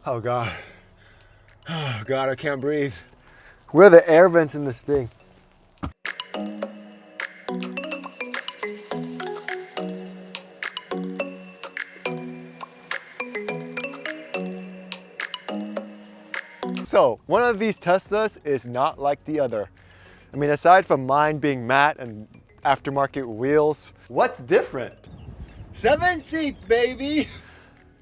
Oh God. Oh God, I can't breathe. Where are the air vents in this thing? So, one of these Teslas is not like the other. I mean, aside from mine being matte and aftermarket wheels, what's different? 7 seats, baby!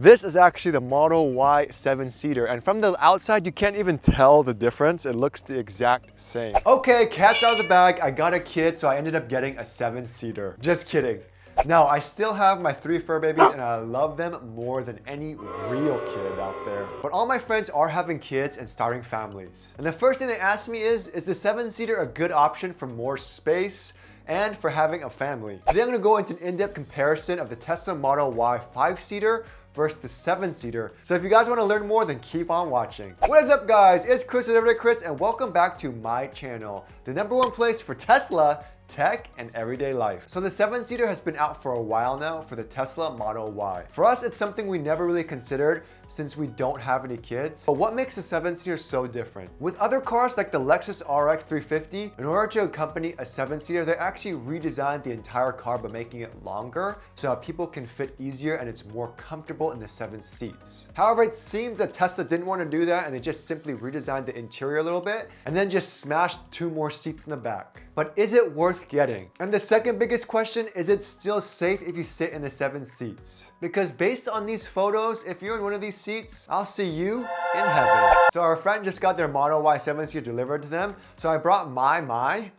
This is actually the Model Y 7-seater, and from the outside you can't even tell the difference. It looks the exact same. Okay, cat's out of the bag. I got a kid, so I ended up getting a 7-seater. Just kidding. Now, I still have my 3 fur babies and I love them more than any real kid out there. But all my friends are having kids and starting families. And the first thing they ask me is the 7-seater a good option for more space and for having a family? Today I'm gonna go into an in-depth comparison of the Tesla Model Y 5-seater versus the 7-seater. So if you guys want to learn more, then keep on watching. What is up, guys? It's Chris with Everydaychris, and welcome back to my channel, the #1 place for Tesla, tech, and everyday life. So the 7-seater has been out for a while now for the Tesla Model Y. For us, it's something we never really considered since we don't have any kids. But what makes the 7-seater so different? With other cars like the Lexus RX 350, in order to accompany a 7-seater, they actually redesigned the entire car by making it longer so that people can fit easier and it's more comfortable in the 7 seats. However, it seemed that Tesla didn't want to do that and they just simply redesigned the interior a little bit and then just smashed 2 more seats in the back. But is it worth getting? And the second biggest question, is it still safe if you sit in the 7 seats? Because based on these photos, if you're in one of these seats, I'll see you in heaven. So our friend just got their Model Y 7-seater delivered to them. So I brought my Model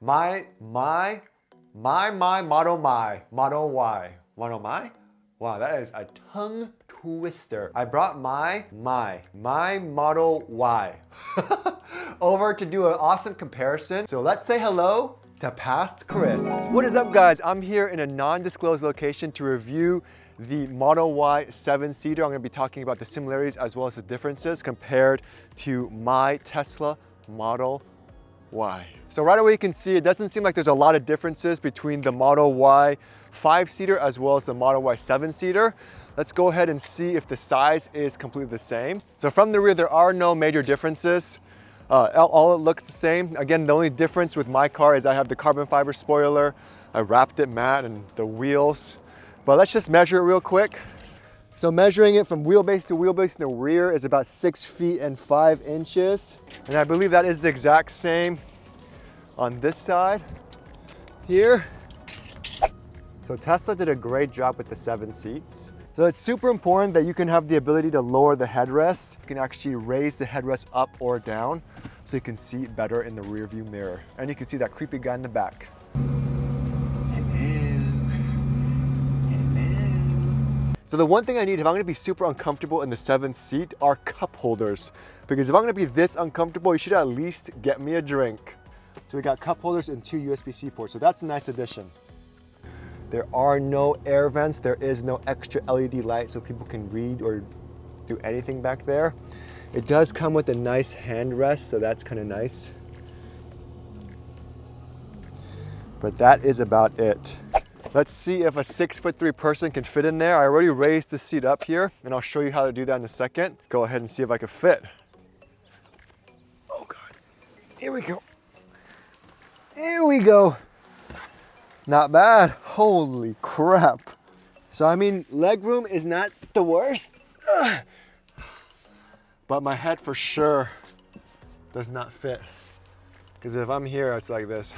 Y. Model Y? Wow, that is a tongue twister. I brought my Model Y over to do an awesome comparison. So let's say hello to past Chris. What is up, guys? I'm here in a non-disclosed location to review the Model Y 7-seater. I'm gonna be talking about the similarities as well as the differences compared to my Tesla Model Y. So right away you can see it doesn't seem like there's a lot of differences between the Model Y 5-seater as well as the Model Y 7-seater. Let's go ahead and see if the size is completely the same. So from the rear, there are no major differences. All it looks the same. Again, the only difference with my car is I have the carbon fiber spoiler. I wrapped it matte and the wheels. But let's just measure it real quick. So measuring it from wheelbase to wheelbase in the rear is about 6 feet and 5 inches. And I believe that is the exact same on this side here. So Tesla did a great job with the 7 seats. So it's super important that you can have the ability to lower the headrest. You can actually raise the headrest up or down so you can see better in the rear view mirror. And you can see that creepy guy in the back. So the one thing I need if I'm gonna be super uncomfortable in the 7th seat are cup holders. Because if I'm gonna be this uncomfortable, you should at least get me a drink. So we got cup holders and 2 USB-C ports, so that's a nice addition. There are no air vents, there is no extra LED light so people can read or do anything back there. It does come with a nice hand rest, so that's kind of nice. But that is about it. Let's see if a 6'3" person can fit in there. I already raised the seat up here and I'll show you how to do that in a second. Go ahead and see if I can fit. Oh God, here we go. Here we go. Not bad, holy crap. So I mean, legroom is not the worst, but my head for sure does not fit. Because if I'm here, it's like this.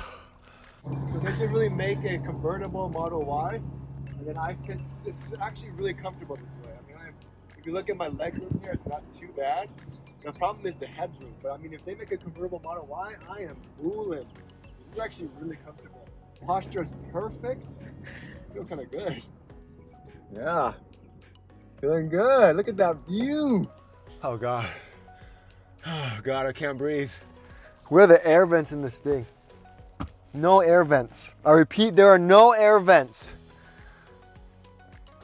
So they should really make a convertible Model Y, and then it's actually really comfortable this way. I mean, if you look at my legroom here, it's not too bad. The problem is the headroom, but I mean, if they make a convertible Model Y, I am fooling. This is actually really comfortable. Posture is perfect. I feel kind of good. Yeah, feeling good. Look at that view. Oh God. Oh God, I can't breathe. Where are the air vents in this thing? No air vents. I repeat, there are no air vents.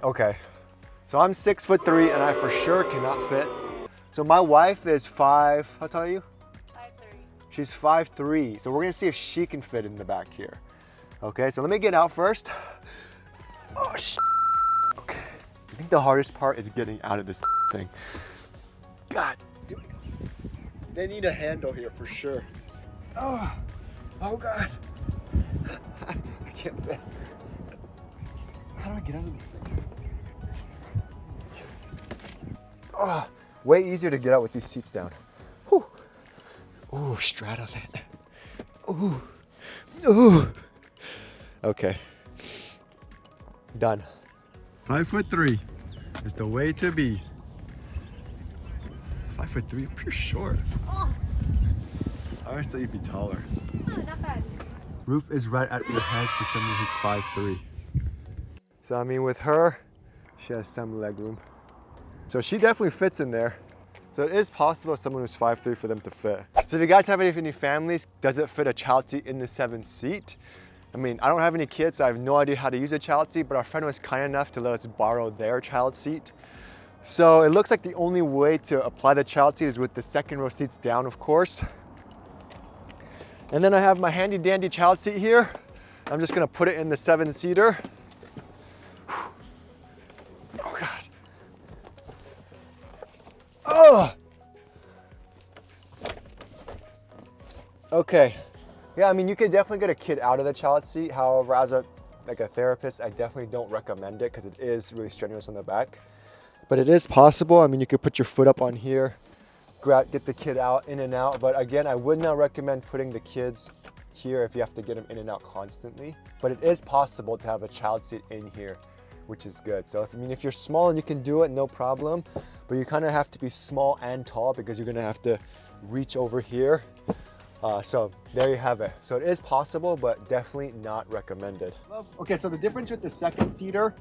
Okay, so I'm 6'3" and I for sure cannot fit. So my wife is how tall are you? 5'3". She's 5'3", so we're gonna see if she can fit in the back here. Okay, so let me get out first. Oh, okay. I think the hardest part is getting out of this thing. God. They need a handle here for sure. Oh God. I can't fit. How do I get out of this thing? Oh, way easier to get out with these seats down. Whew. Ooh, straddle it. Ooh. Ooh. Okay. Done. 5'3" is the way to be. 5'3", I'm pretty short. Oh, I always thought you'd be taller. not bad. Roof is right at your head for someone who's 5'3". So I mean, with her, she has some leg room. So she definitely fits in there. So it is possible someone who's 5'3" for them to fit. So if you guys have any families, does it fit a child seat in the 7th seat? I mean, I don't have any kids, so I have no idea how to use a child seat, but our friend was kind enough to let us borrow their child seat. So it looks like the only way to apply the child seat is with the 2nd row seats down, of course. And then I have my handy dandy child seat here. I'm just gonna put it in the 7-seater. Oh God. Oh! Okay. Yeah, I mean, you could definitely get a kid out of the child seat. However, as a therapist, I definitely don't recommend it because it is really strenuous on the back. But it is possible. I mean, you could put your foot up on here, get the kid out, in and out. But again, I would not recommend putting the kids here if you have to get them in and out constantly. But it is possible to have a child seat in here, which is good. So if you're small and you can do it, no problem. But you kind of have to be small and tall because you're gonna have to reach over here. So there you have it. So it is possible, but definitely not recommended. Okay, so the difference with the 2nd seater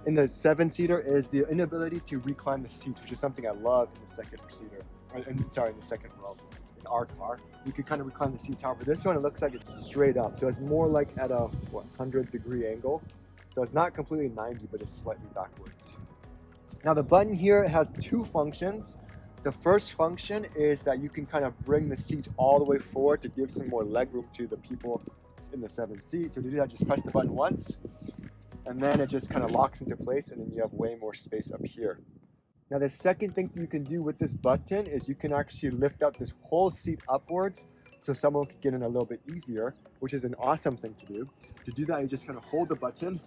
in the 7-seater is the inability to recline the seats, which is something I love in the 2nd seater. In the 2nd row. In our car, you can kind of recline the seats. However, this one, it looks like it's straight up. So it's more like at a 100-degree angle. So it's not completely 90, but it's slightly backwards. Now the button here has 2 functions. The first function is that you can kind of bring the seats all the way forward to give some more leg room to the people in the 7th seat. So to do that, just press the button once, and then it just kind of locks into place, and then you have way more space up here. Now the second thing that you can do with this button is you can actually lift up this whole seat upwards so someone can get in a little bit easier, which is an awesome thing to do. To do that, you just kind of hold the button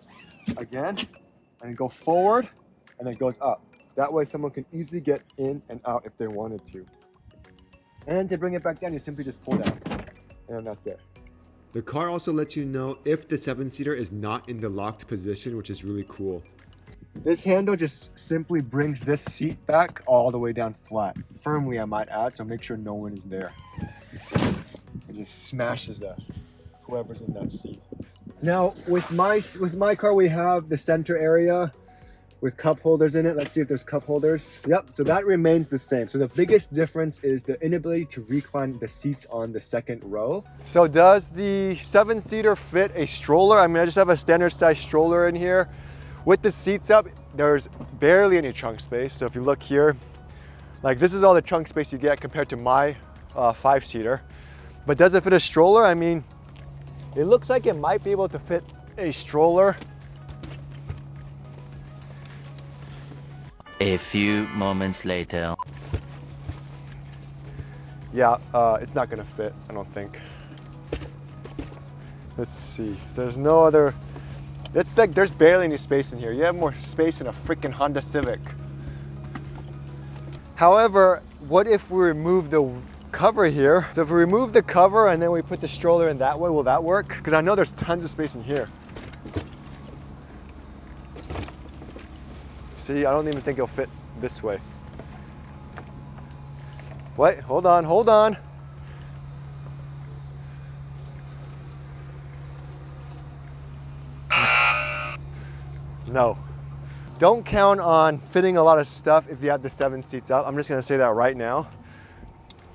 again, and then go forward, and it goes up. That way someone can easily get in and out if they wanted to. And then to bring it back down, you simply just pull down, and that's it. The car also lets you know if the 7-seater is not in the locked position, which is really cool. This handle just simply brings this seat back all the way down flat. Firmly, I might add, so make sure no one is there. It just smashes whoever's in that seat. Now, with my car, we have the center area with cup holders in it. Let's see if there's cup holders. Yep, so that remains the same. So the biggest difference is the inability to recline the seats on the 2nd row. So does the 7-seater fit a stroller? I mean, I just have a standard size stroller in here. With the seats up, there's barely any trunk space. So if you look here, like this is all the trunk space you get compared to my 5-seater. But does it fit a stroller? I mean, it looks like it might be able to fit a stroller. A few moments later. Yeah, it's not gonna fit, I don't think. Let's see, so there's no other, it's like there's barely any space in here. You have more space in a freaking Honda Civic. However, what if we remove the cover here? So if we remove the cover and then we put the stroller in that way, will that work? Because I know there's tons of space in here. See, I don't even think it'll fit this way. Wait, hold on, hold on. No. Don't count on fitting a lot of stuff if you have the 7 seats up. I'm just gonna say that right now.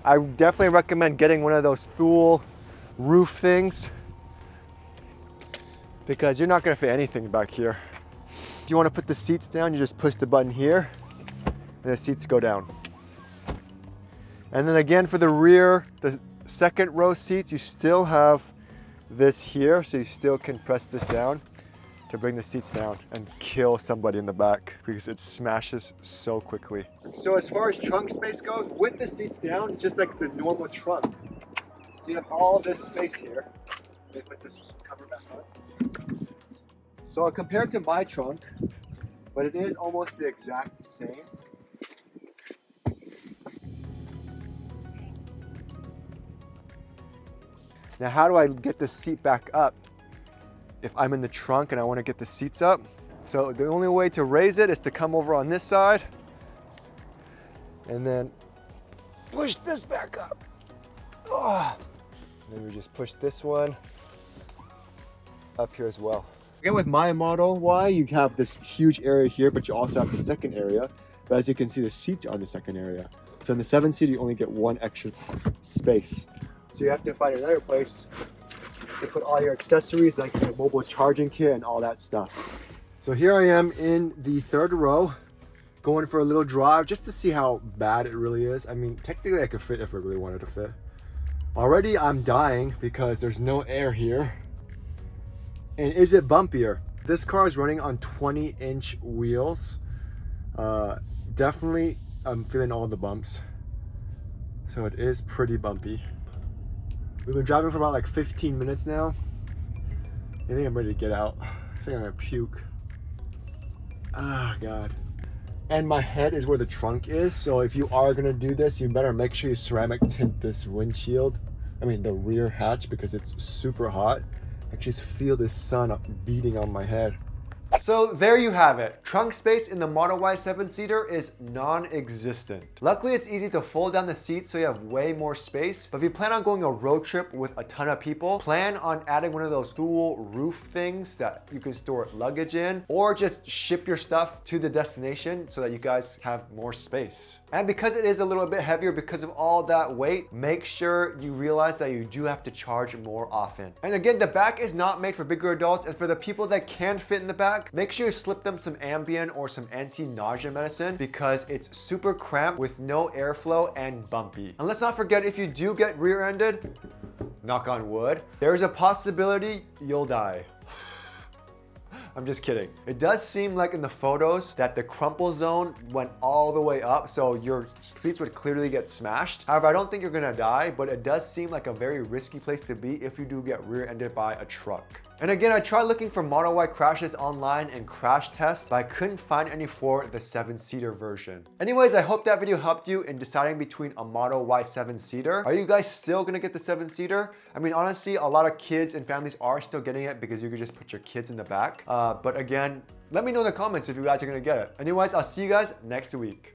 I definitely recommend getting one of those Thule roof things because you're not gonna fit anything back here. If you want to put the seats down, you just push the button here and the seats go down. And then again for the rear, the 2nd row seats, you still have this here, so you still can press this down to bring the seats down and kill somebody in the back because it smashes so quickly. So as far as trunk space goes, with the seats down, it's just like the normal trunk. So you have all this space here. Let me put this cover back on. So I'll compare it to my trunk, but it is almost the exact same. Now, how do I get the seat back up if I'm in the trunk and I want to get the seats up? So the only way to raise it is to come over on this side and then push this back up. Oh. Then we just push this one up here as well. Again, with my Model Y, you have this huge area here, but you also have the second area. But as you can see, the seats are in the second area. So in the 7-seater, you only get one extra space. So you have to find another place to put all your accessories, like your mobile charging kit and all that stuff. So here I am in the third row, going for a little drive just to see how bad it really is. I mean, technically I could fit if I really wanted to fit. Already I'm dying because there's no air here. And is it bumpier? This car is running on 20-inch wheels. Definitely I'm feeling all the bumps. So it is pretty bumpy. We've been driving for about like 15 minutes now. I think I'm ready to get out. I think I'm gonna puke. Ah, God. And my head is where the trunk is, so if you are gonna do this, you better make sure you ceramic tint this windshield. I mean the rear hatch, because it's super hot. I can just feel the sun beating on my head. So there you have it. Trunk space in the Model Y 7-seater is non-existent. Luckily, it's easy to fold down the seats so you have way more space. But if you plan on going a road trip with a ton of people, plan on adding one of those dual roof things that you can store luggage in, or just ship your stuff to the destination so that you guys have more space. And because it is a little bit heavier because of all that weight, make sure you realize that you do have to charge more often. And again, the back is not made for bigger adults, and for the people that can fit in the back, make sure you slip them some Ambien or some anti-nausea medicine because it's super cramped with no airflow and bumpy. And let's not forget, if you do get rear-ended, knock on wood, there's a possibility you'll die. I'm just kidding. It does seem like in the photos that the crumple zone went all the way up, so your seats would clearly get smashed. However, I don't think you're gonna die, but it does seem like a very risky place to be if you do get rear-ended by a truck. And again, I tried looking for Model Y crashes online and crash tests, but I couldn't find any for the 7-seater version. Anyways, I hope that video helped you in deciding between a Model Y 7-seater. Are you guys still gonna get the 7-seater? I mean, honestly, a lot of kids and families are still getting it because you can just put your kids in the back. But again, let me know in the comments if you guys are gonna get it. Anyways, I'll see you guys next week.